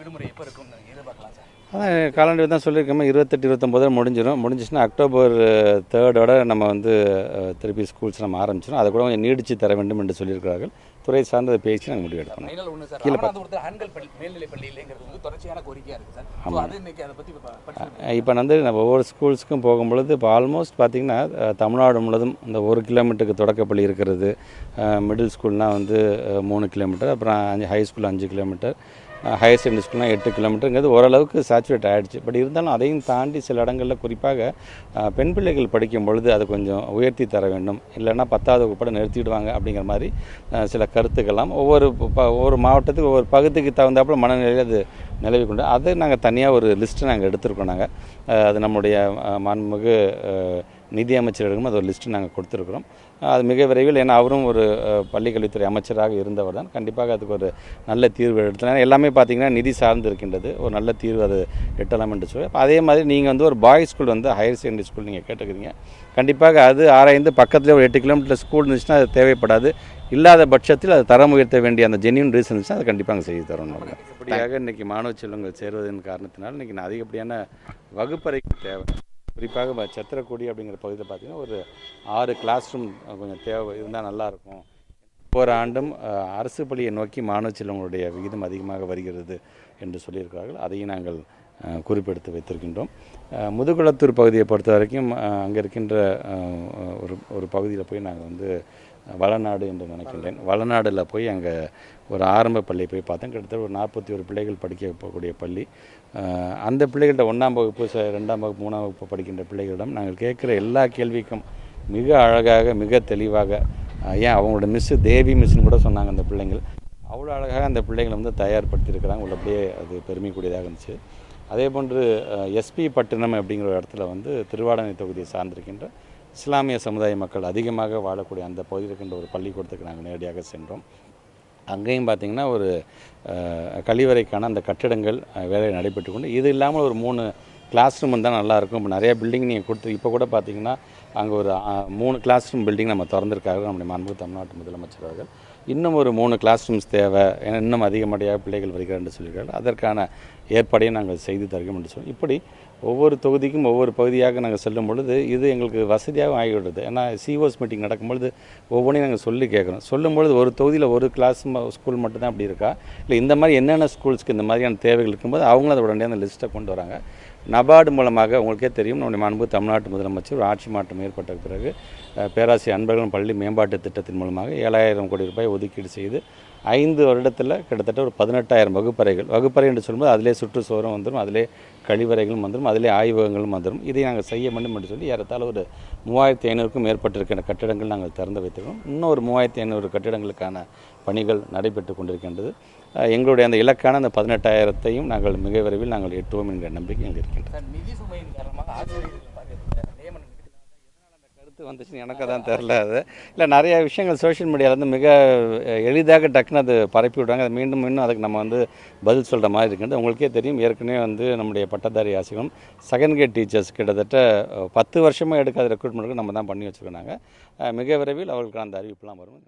விடுமுறை எப்போ இருக்கும்னு எதிர்பார்க்கலாம் சார்? அதான் காலண்டர் தான் சொல்லியிருக்கோமே, 28, 29 முடிஞ்சிச்சுன்னா அக்டோபர் 3 நம்ம வந்து திருப்பி ஸ்கூல்ஸ் நம்ம ஆரம்பிச்சிடும். அதை கூட கொஞ்சம் நீடிச்சு தர வேண்டும் என்று சொல்லியிருக்கிறார்கள். துறை சார்ந்த பேசி நாங்கள் முடிவு எடுக்கணும். இப்போ வந்து நம்ம ஒவ்வொரு ஸ்கூல்ஸுக்கும் போகும்பொழுது இப்போ ஆல்மோஸ்ட் பார்த்திங்கன்னா தமிழ்நாடு முழுவதும் இந்த 1 கிலோமீட்டருக்கு தொடக்கப்பள்ளி இருக்கிறது. மிடில் ஸ்கூல்னால் வந்து 3 கிலோமீட்டர், அப்புறம் high school 5 kilometre, higher secondary ஸ்கூல்னால் 8 கிலோமீட்டருங்கிறது ஓரளவுக்கு சேச்சுரேட் ஆகிடுச்சு. பட் இருந்தாலும் அதையும் தாண்டி சில இடங்களில் குறிப்பாக பெண் பிள்ளைகள் படிக்கும் பொழுது அதை கொஞ்சம் உயர்த்தி தர வேண்டும், இல்லைன்னா 10வது வகுப்போட நிறுத்திவிடுவாங்க அப்படிங்கிற மாதிரி சில கருத்துக்கெல்லாம் ஒவ்வொரு மாவட்டத்துக்கு ஒவ்வொரு பகுதிக்கு தகுந்தாப்புல மனநிலையில் அது நிலவி கொண்டு அதை நாங்கள் தனியாக ஒரு லிஸ்ட்டு நாங்கள் எடுத்துருக்கோம். நாங்கள் அது நம்முடைய மாண்புமிகு நிதி அமைச்சரிடம் அது ஒரு லிஸ்ட்டு நாங்கள் கொடுத்துருக்குறோம். அது மிக விரைவில், ஏன்னா அவரும் ஒரு பள்ளிக்கல்வித்துறை அமைச்சராக இருந்தவர் தான், கண்டிப்பாக அதுக்கு ஒரு நல்ல தீர்வு எடுத்துலாம். எல்லாமே பார்த்திங்கன்னா நிதி சார்ந்து இருக்கின்றது, ஒரு நல்ல தீர்வு அது எட்டலாம் என்று சொல்லி. அதே மாதிரி நீங்கள் வந்து ஒரு பாய்ஸ் ஸ்கூல் வந்து ஹையர் செகண்டரி ஸ்கூல் நீங்கள் கேட்டுக்கிறீங்க, கண்டிப்பாக அது ஆராய்ந்து பக்கத்தில் ஒரு 8 கிலோமீட்டர் ஸ்கூல் இருந்துச்சுன்னா அது தேவைப்படாது. இல்லாத பட்சத்தில் அது தரம் உயர்த்த வேண்டிய அந்த ஜென்யூன் ரீசன் இருந்துச்சுன்னா அது கண்டிப்பாக செய்து தரணும். இப்படியாக இன்றைக்கி மாணவ செல்வங்கள் சேருவதன் காரணத்தினால் இன்றைக்கி அதிகப்படியான வகுப்பறைக்கு தேவை. குறிப்பாக சத்திரக்குடி அப்படிங்கிற பகுதியில் பார்த்திங்கன்னா ஒரு 6 கிளாஸ் ரூம் கொஞ்சம் தேவை இருந்தால் நல்லாயிருக்கும். ஒவ்வொரு ஆண்டும் அரசு பள்ளியை நோக்கி மாணவ செல்வங்களுடைய விகிதம் அதிகமாக வருகிறது என்று சொல்லியிருக்கிறார்கள். அதையும் நாங்கள் குறிப்பெடுத்து வைத்திருக்கின்றோம். முதுகுளத்தூர் பகுதியை பொறுத்த வரைக்கும் அங்கே இருக்கின்ற ஒரு பகுதியில் போய் நாங்கள் வந்து வளநாடு என்று நினைக்கின்றேன், வளநாடில் போய் அங்கே ஒரு ஆரம்ப பள்ளியை போய் பார்த்தேன். கிட்டத்தட்ட ஒரு 41 பிள்ளைகள் படிக்க போகக்கூடிய பள்ளி. அந்த பிள்ளைகள்கிட்ட 1ஆம் வகுப்பு 2ஆம் வகுப்பு 3ஆம் வகுப்பு படிக்கின்ற பிள்ளைகளிடம் நாங்கள் கேட்குற எல்லா கேள்விக்கும் மிக அழகாக மிக தெளிவாக, ஏன் அவங்களோட தேவி மிஸ்ன்னு கூட சொன்னாங்க அந்த பிள்ளைங்கள், அவ்வளோ அழகாக அந்த பிள்ளைங்களை வந்து தயார்படுத்தியிருக்கிறாங்க. உள்ளபடியே அது பெருமைக்கூடியதாக இருந்துச்சு. அதே போன்று எஸ்பி பட்டினம் அப்படிங்கிற இடத்துல வந்து திருவாடனை தொகுதியை சார்ந்திருக்கின்ற இஸ்லாமிய சமுதாய மக்கள் அதிகமாக வாழக்கூடிய அந்த பகுதியில் இருக்கின்ற ஒரு பள்ளிக்கூடத்துக்கு நாங்கள் நேரடியாக சென்றோம். அங்கேயும் பார்த்திங்கன்னா ஒரு கழிவறைக்கான அந்த கட்டிடங்கள் வேலை நடைபெற்று கொண்டு, இது இல்லாமல் ஒரு 3 கிளாஸ் ரூம் இருந்தால் நல்லாயிருக்கும். இப்போ நிறையா பில்டிங் நீங்கள் கொடுத்து, இப்போ கூட பார்த்திங்கன்னா அங்கே ஒரு 3 கிளாஸ் ரூம் பில்டிங் நம்ம திறந்திருக்காங்க நம்முடைய மாண்புமிகு தமிழ்நாட்டு முதலமைச்சர் அவர்கள். இன்னும் ஒரு 3 கிளாஸ் ரூம்ஸ் தேவை, ஏன்னா இன்னும் அதிகப்படியாக பிள்ளைகள் வருகிறார் என்று சொல்லியிருக்கார்கள். அதற்கான ஏற்பாடையும் நாங்கள் செய்து தருகிறோம் என்று சொல்லி, இப்படி ஒவ்வொரு தொகுதிக்கும் ஒவ்வொரு பகுதியாக நாங்கள் செல்லும் பொழுது இது எங்களுக்கு வசதியாகவும் ஆகிவிடுது. ஏன்னா சிஓஸ் மீட்டிங் நடக்கும்பொழுது ஒவ்வொன்றையும் நாங்கள் சொல்லி கேட்குறோம். சொல்லும்பொழுது ஒரு தொகுதியில் ஒரு கிளாஸ் ஸ்கூல் மட்டும்தான் அப்படி இருக்கா, இல்லை இந்த மாதிரி என்னென்ன ஸ்கூல்ஸ்க்கு இந்த மாதிரியான தேவைகள் இருக்கும்போது அவங்களும் அதை உடனே அந்த லிஸ்ட்டை கொண்டு வராங்க. நபார்டு மூலமாக உங்களுக்கே தெரியும், நம்முடைய மாண்புமிகு தமிழ்நாட்டு முதலமைச்சர் ஆட்சி மாற்றம் ஏற்பட்ட பிறகு பேராசிரியர் அன்பழகன் பள்ளி மேம்பாட்டு திட்டத்தின் மூலமாக 7,000 கோடி ரூபாய் ஒதுக்கீடு செய்து 5 வருடத்தில் கிட்டத்தட்ட ஒரு 18,000 வகுப்பறை என்று சொல்லும்போது அதிலே சுற்றுச்சுவரும் வந்துடும், அதிலே கழிவறைகளும் வந்துடும், அதிலே ஆய்வகங்களும் வந்துடும். இதை நாங்கள் செய்ய வேண்டும் என்று சொல்லி ஏறத்தாழ ஒரு 3,500க்கும் மேற்பட்டிருக்கின்ற கட்டிடங்கள் நாங்கள் திறந்து வைத்திருக்கிறோம். இன்னும் ஒரு 3,500 கட்டிடங்களுக்கான பணிகள் நடைபெற்று கொண்டிருக்கின்றது. எங்களுடைய அந்த இலக்கான அந்த 18,000ஐயும் நாங்கள் மிக விரைவில் நாங்கள் எட்டுவோம் என்கிற நம்பிக்கை எங்களுக்கு இருக்கின்றது. நிதி சுமையின் காரணமாக கருத்து வந்துச்சுன்னு எனக்கு அதான் தெரில. அது இல்லை, நிறைய விஷயங்கள் சோஷியல் மீடியாவிலேருந்து மிக எளிதாக டக்குன்னு அது பரப்பி விடுறாங்க. அது மீண்டும் அதுக்கு நம்ம வந்து பதில் சொல்கிற மாதிரி இருக்குது. உங்களுக்கே தெரியும், ஏற்கனவே வந்து நம்முடைய பட்டதாரி ஆசிரியர்களும் செகண்ட் கிரேட் டீச்சர்ஸ் கிட்டத்தட்ட 10 வருஷமாக எடுக்காத ரெக்ரூட்மெண்ட்டுக்கு நம்ம தான் பண்ணி வச்சுருக்கோம். நாங்கள் மிக விரைவில் அவர்களுக்கான அந்த அறிவிப்புலாம் வரும்.